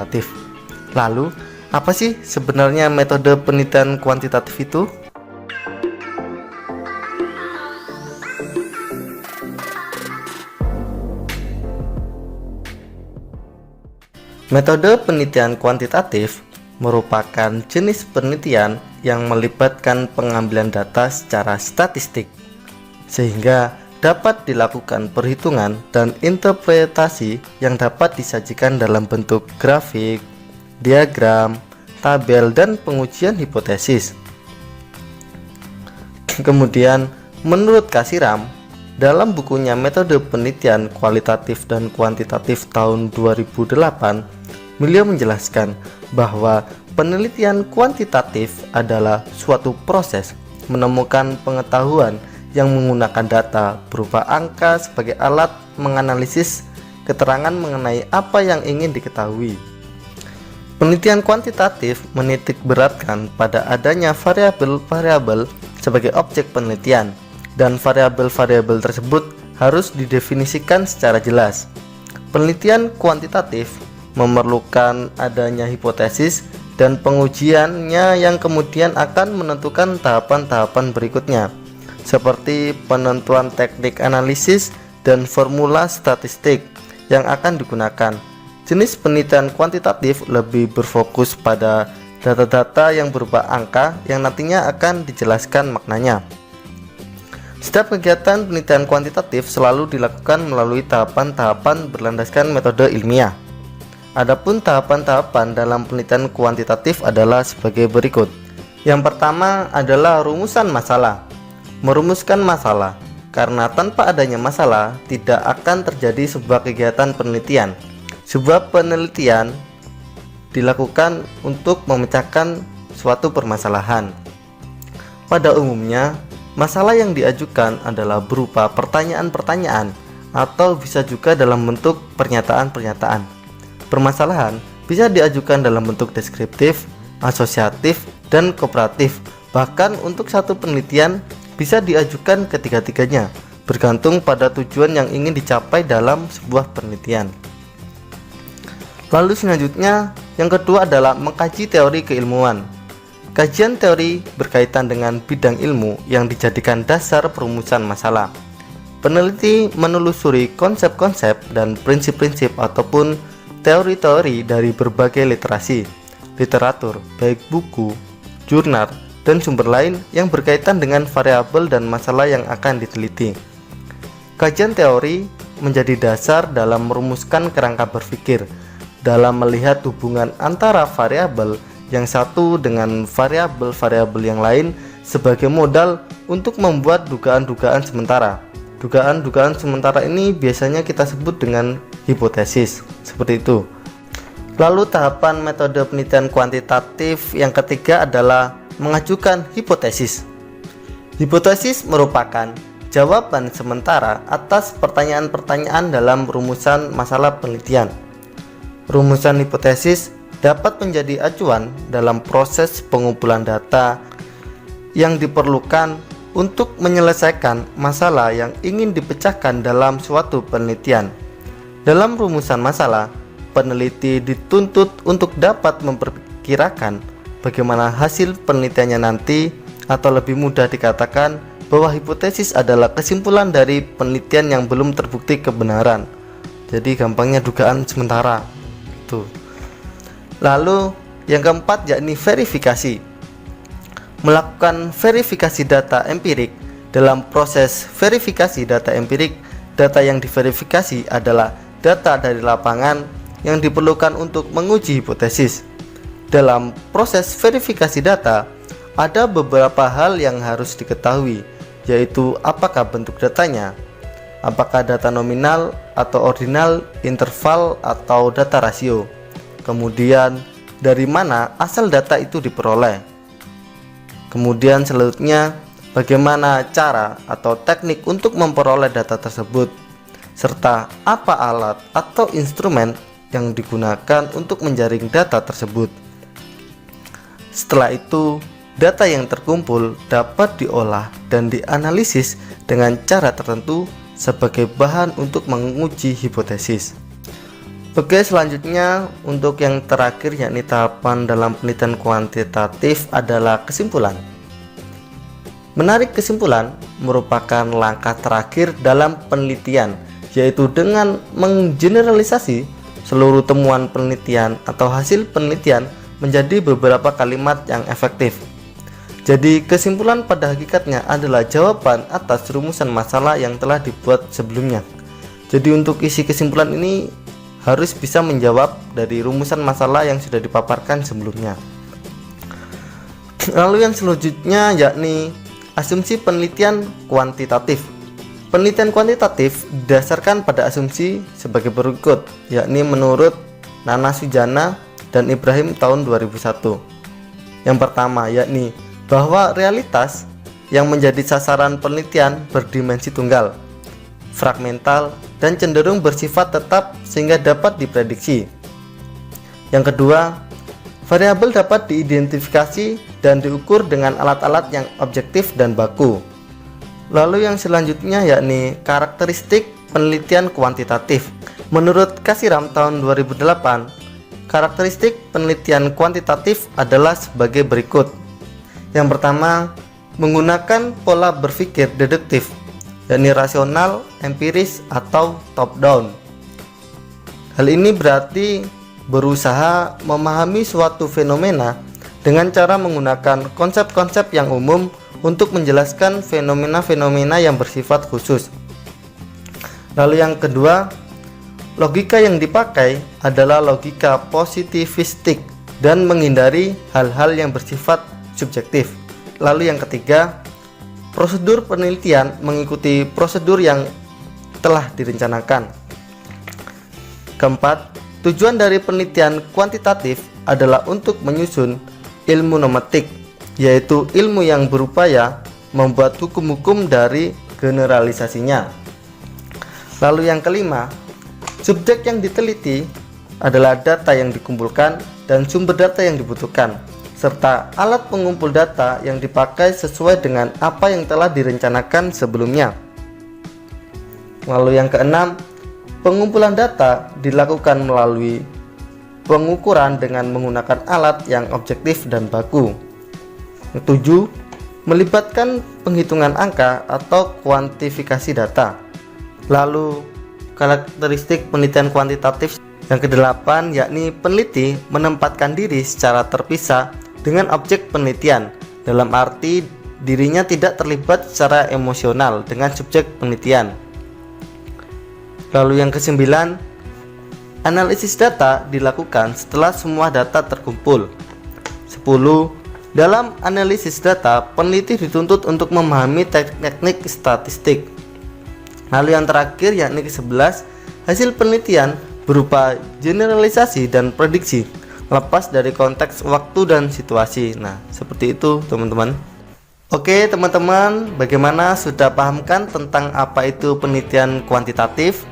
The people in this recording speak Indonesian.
kualitatif. Lalu, apa sih sebenarnya metode penelitian kuantitatif itu? Metode penelitian kuantitatif merupakan jenis penelitian yang melibatkan pengambilan data secara statistik, sehingga dapat dilakukan perhitungan dan interpretasi yang dapat disajikan dalam bentuk grafik, diagram, tabel, dan pengujian hipotesis. Kemudian, menurut Kasiram, dalam bukunya Metode Penelitian Kualitatif dan Kuantitatif tahun 2008, beliau menjelaskan bahwa penelitian kuantitatif adalah suatu proses menemukan pengetahuan yang menggunakan data berupa angka sebagai alat menganalisis keterangan mengenai apa yang ingin diketahui. Penelitian kuantitatif menitik beratkan pada adanya variabel-variabel sebagai objek penelitian, dan variabel-variabel tersebut harus didefinisikan secara jelas. Penelitian kuantitatif memerlukan adanya hipotesis dan pengujiannya yang kemudian akan menentukan tahapan-tahapan berikutnya, seperti penentuan teknik analisis dan formula statistik yang akan digunakan. Jenis penelitian kuantitatif lebih berfokus pada data-data yang berupa angka yang nantinya akan dijelaskan maknanya. Setiap kegiatan penelitian kuantitatif selalu dilakukan melalui tahapan-tahapan berlandaskan metode ilmiah. Adapun tahapan-tahapan dalam penelitian kuantitatif adalah sebagai berikut. Yang pertama adalah rumusan masalah. Merumuskan masalah, karena tanpa adanya masalah tidak akan terjadi sebuah kegiatan penelitian. Sebuah penelitian dilakukan untuk memecahkan suatu permasalahan. Pada umumnya, masalah yang diajukan adalah berupa pertanyaan-pertanyaan atau bisa juga dalam bentuk pernyataan-pernyataan. Permasalahan bisa diajukan dalam bentuk deskriptif, asosiatif, dan kooperatif. Bahkan untuk satu penelitian bisa diajukan ketiga-tiganya, bergantung pada tujuan yang ingin dicapai dalam sebuah penelitian. Lalu selanjutnya, yang kedua adalah mengkaji teori keilmuan. Kajian teori berkaitan dengan bidang ilmu yang dijadikan dasar perumusan masalah. Peneliti menelusuri konsep-konsep dan prinsip-prinsip ataupun teori-teori dari berbagai literasi, literatur, baik buku, jurnal, dan sumber lain yang berkaitan dengan variabel dan masalah yang akan diteliti. Kajian teori menjadi dasar dalam merumuskan kerangka berpikir, dalam melihat hubungan antara variabel yang satu dengan variabel-variabel yang lain sebagai modal untuk membuat dugaan-dugaan sementara. Dugaan-dugaan sementara ini biasanya kita sebut dengan hipotesis, seperti itu. Lalu tahapan metode penelitian kuantitatif yang ketiga adalah mengajukan hipotesis. Hipotesis merupakan jawaban sementara atas pertanyaan-pertanyaan dalam rumusan masalah penelitian. Rumusan hipotesis dapat menjadi acuan dalam proses pengumpulan data yang diperlukan untuk menyelesaikan masalah yang ingin dipecahkan dalam suatu penelitian. Dalam rumusan masalah, peneliti dituntut untuk dapat memperkirakan bagaimana hasil penelitiannya nanti, atau lebih mudah dikatakan bahwa hipotesis adalah kesimpulan dari penelitian yang belum terbukti kebenaran. Jadi gampangnya dugaan sementara. Tuh. Lalu yang keempat yakni verifikasi. Melakukan verifikasi data empirik. Dalam proses verifikasi data empirik, data yang diverifikasi adalah data dari lapangan yang diperlukan untuk menguji hipotesis. Dalam proses verifikasi data, ada beberapa hal yang harus diketahui, yaitu apakah bentuk datanya, apakah data nominal atau ordinal, interval, atau data rasio. Kemudian, dari mana asal data itu diperoleh. Kemudian selanjutnya, bagaimana cara atau teknik untuk memperoleh data tersebut, serta apa alat atau instrumen yang digunakan untuk menjaring data tersebut. Setelah itu, data yang terkumpul dapat diolah dan dianalisis dengan cara tertentu sebagai bahan untuk menguji hipotesis. Oke, selanjutnya untuk yang terakhir yakni tahapan dalam penelitian kuantitatif adalah kesimpulan. Menarik kesimpulan merupakan langkah terakhir dalam penelitian, yaitu dengan menggeneralisasi seluruh temuan penelitian atau hasil penelitian menjadi beberapa kalimat yang efektif. Jadi kesimpulan pada hakikatnya adalah jawaban atas rumusan masalah yang telah dibuat sebelumnya. Jadi untuk isi kesimpulan ini harus bisa menjawab dari rumusan masalah yang sudah dipaparkan sebelumnya. Lalu yang selanjutnya yakni asumsi penelitian kuantitatif. Penelitian kuantitatif didasarkan pada asumsi sebagai berikut, yakni menurut Nana Sujana dan Ibrahim tahun 2001. Yang pertama yakni bahwa realitas yang menjadi sasaran penelitian berdimensi tunggal, fragmental, dan cenderung bersifat tetap sehingga dapat diprediksi. Yang kedua, variabel dapat diidentifikasi dan diukur dengan alat-alat yang objektif dan baku. Lalu yang selanjutnya yakni karakteristik penelitian kuantitatif. Menurut Kasiram tahun 2008, karakteristik penelitian kuantitatif adalah sebagai berikut. Yang pertama, menggunakan pola berpikir deduktif, yakni rasional, empiris, atau top down. Hal ini berarti berusaha memahami suatu fenomena dengan cara menggunakan konsep-konsep yang umum untuk menjelaskan fenomena-fenomena yang bersifat khusus. Lalu yang kedua, logika yang dipakai adalah logika positivistik dan menghindari hal-hal yang bersifat subjektif. Lalu yang ketiga, prosedur penelitian mengikuti prosedur yang telah direncanakan. Keempat, tujuan dari penelitian kuantitatif adalah untuk menyusun ilmu nomatik, yaitu ilmu yang berupaya membuat hukum-hukum dari generalisasinya. Lalu yang kelima, subjek yang diteliti adalah data yang dikumpulkan dan sumber data yang dibutuhkan, serta alat pengumpul data yang dipakai sesuai dengan apa yang telah direncanakan sebelumnya. Lalu yang keenam, pengumpulan data dilakukan melalui pengukuran dengan menggunakan alat yang objektif dan baku. Ketujuh, melibatkan penghitungan angka atau kuantifikasi data. Lalu karakteristik penelitian kuantitatif yang kedelapan yakni peneliti menempatkan diri secara terpisah dengan objek penelitian, dalam arti dirinya tidak terlibat secara emosional dengan subjek penelitian. Lalu yang kesembilan, analisis data dilakukan setelah semua data terkumpul. 10. Dalam analisis data, peneliti dituntut untuk memahami teknik statistik. Lalu yang terakhir yakni ke-11, hasil penelitian berupa generalisasi dan prediksi lepas dari konteks waktu dan situasi. Nah, seperti itu teman-teman. Oke teman-teman, bagaimana, sudah pahamkan tentang apa itu penelitian kuantitatif?